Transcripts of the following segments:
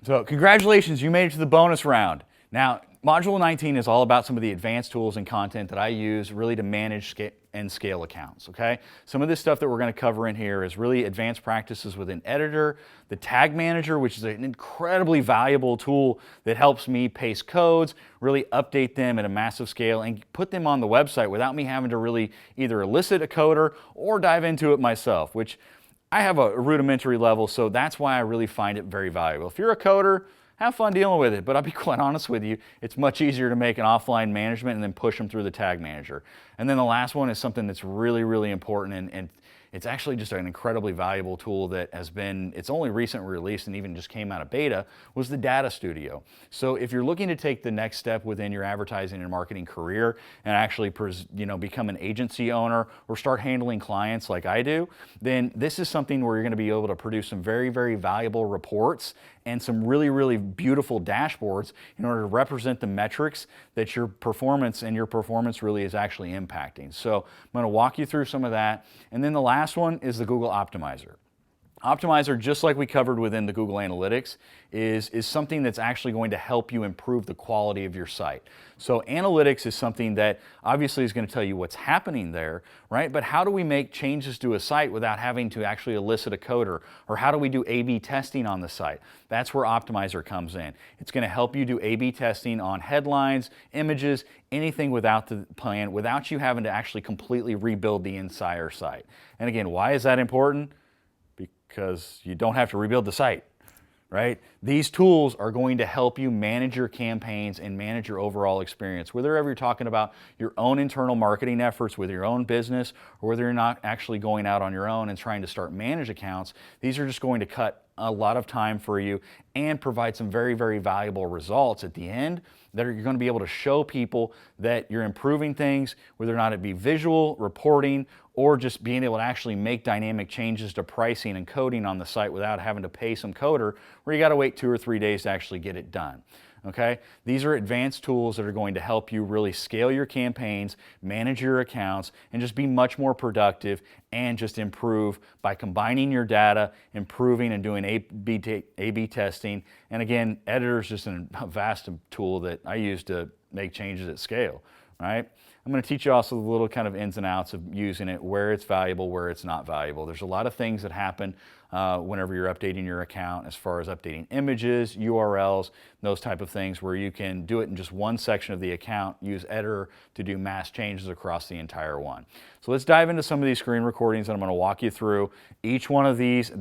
So congratulations, you made it to the bonus round. Now, Module 19 is all about some of the advanced tools and content that I use really to manage and scale accounts, okay? Some of this stuff that we're gonna cover in here is really advanced practices within Editor, the Tag Manager, which is an incredibly valuable tool that helps me paste codes, really update them at a massive scale, and put them on the website without me having to really either elicit a coder or dive into it myself, which I have a rudimentary level, so that's why I really find it very valuable. If you're a coder, have fun dealing with it, but I'll be quite honest with you, it's much easier to make an offline management and then push them through the Tag Manager. And then the last one is something that's really, really important, and it's actually just an incredibly valuable tool that it's only recently released and even just came out of beta, was the Data Studio. So if you're looking to take the next step within your advertising and marketing career and actually become an agency owner or start handling clients like I do, then this is something where you're going to be able to produce some very, very valuable reports and some really, really beautiful dashboards in order to represent the metrics that your performance really is actually impacting. So I'm going to walk you through some of that. And then the last one is the Google Optimizer. Optimizer, just like we covered within the Google Analytics, is something that's actually going to help you improve the quality of your site. So analytics is something that obviously is going to tell you what's happening there, right? But how do we make changes to a site without having to actually elicit a coder? Or how do we do A/B testing on the site? That's where Optimizer comes in. It's going to help you do A/B testing on headlines, images, anything without the plan, without you having to actually completely rebuild the entire site. And again, why is that important? Because you don't have to rebuild the site, right? These tools are going to help you manage your campaigns and manage your overall experience. Whether you're talking about your own internal marketing efforts with your own business, or whether you're not actually going out on your own and trying to start manage accounts, these are just going to cut a lot of time for you and provide some very, very valuable results at the end that you're going to be able to show people that you're improving things, whether or not it be visual, reporting, or just being able to actually make dynamic changes to pricing and coding on the site without having to pay some coder where you got to wait 2 or 3 days to actually get it done. Okay? These are advanced tools that are going to help you really scale your campaigns, manage your accounts, and just be much more productive and just improve by combining your data, improving and doing A/B testing. And again, Editor is just a vast tool that I use to make changes at scale, right? I'm going to teach you also the little kind of ins and outs of using it, where it's valuable, where it's not valuable. There's a lot of things that happen whenever you're updating your account, as far as updating images, URLs, those type of things, where you can do it in just one section of the account, use Editor to do mass changes across the entire one. So let's dive into some of these screen recordings, and I'm going to walk you through each one of these.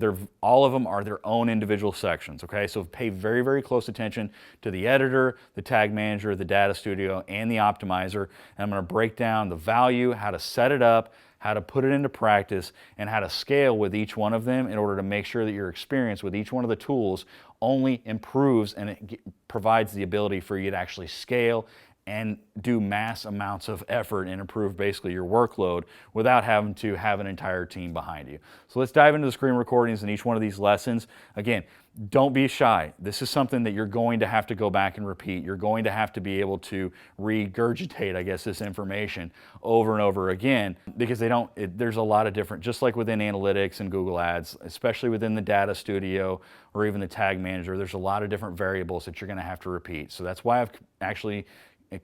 All of them are their own individual sections, okay? So pay very, very close attention to the Editor, the Tag Manager, the Data Studio, and the Optimizer. And I'm going to break down the value, how to set it up, how to put it into practice, and how to scale with each one of them in order to make sure that your experience with each one of the tools only improves, and it provides the ability for you to actually scale and do mass amounts of effort and improve basically your workload without having to have an entire team behind you. So let's dive into the screen recordings in each one of these lessons. Again, don't be shy. This is something that you're going to have to go back and repeat. You're going to have to be able to regurgitate, I guess, this information over and over again, because there's a lot of different, just like within analytics and Google Ads, especially within the Data Studio or even the Tag Manager, there's a lot of different variables that you're going to have to repeat. So that's why I've actually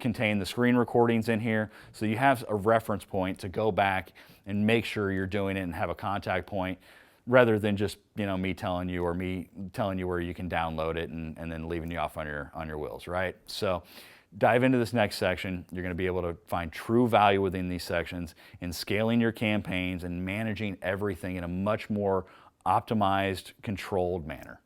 contained the screen recordings in here, so you have a reference point to go back and make sure you're doing it and have a contact point, rather than just me telling you where you can download it and then leaving you off on your wheels, right? So dive into this next section. You're going to be able to find true value within these sections in scaling your campaigns and managing everything in a much more optimized, controlled manner.